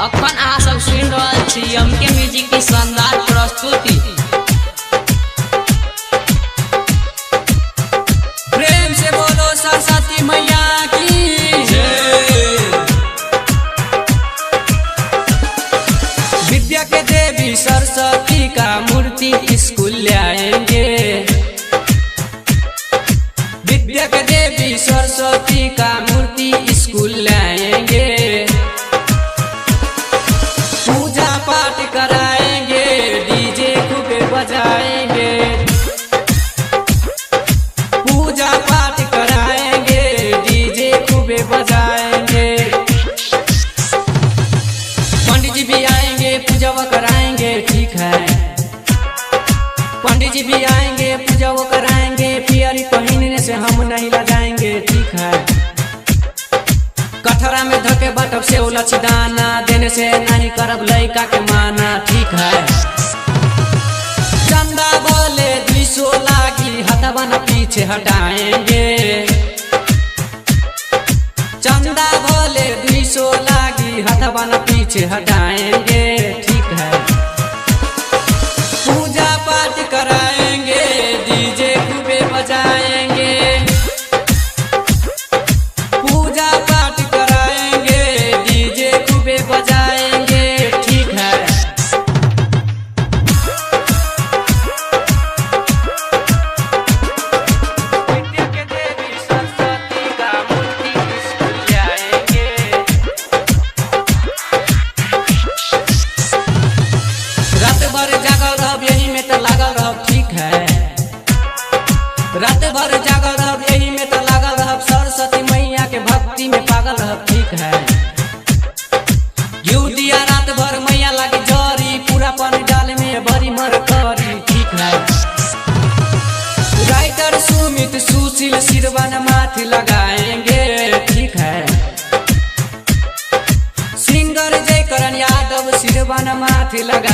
अखन अहाँ सब सुन रहल छी एमके म्यूजिक की शानदार प्रस्तुति। प्रेम से बोलो सरस्वती मैया की जय। विद्या के देवी सरस्वती का मूर्ति स्कूल ले आएंगे। विद्या के देवी सरस्वती का मूर्ति स्कूल ले आएंगे। पूजा पाठ कराएंगे, डीजे खूब बजाएंगे। पूजा पाठ कराएंगे, डीजे खूब बजाएंगे। पंडित जी भी आएंगे, पूजा वो कराएंगे, ठीक है। पंडित जी भी आएंगे, पूजा वो कराएंगे। पियरी पहनने से हम नहीं लजाएंगे, ठीक है। कठरा में धके बटब से उलच दाना देने से नहीं करब लइका के माना, ठीक है। चंदा बोले 200 लागी, हथवा न पीछे हटाएंगे। चंदा बोले 200 लागी, हथवा न पीछे हटाएंगे, ठीक है। पूजा पाठ कराएंगे, डीजे खूबे बजाएंगे। पूजा पाठ कराएंगे, डीजे खूबे बजाएंगे, ठीक है। विद्या के देवी सरस्वती का मूर्ति स्कूल ले आएंगे। रात भर जागल रहब, यही में तो लागल रहब, ठीक है। रात भर जागल रहब, यही में तो लागल रहब। सरस्वती मैया के भक्ति में पागल रहब, ठीक है। घिउ दिया रात भर मैया लागे जरी, पूरा पानी डाल में बड़ी मर करी, ठीक है। राइटर सुमित सुशील सिरवन माथे लगाएंगे, ठीक है। सिंगर जयकरण यादव सिरवन माथे लगा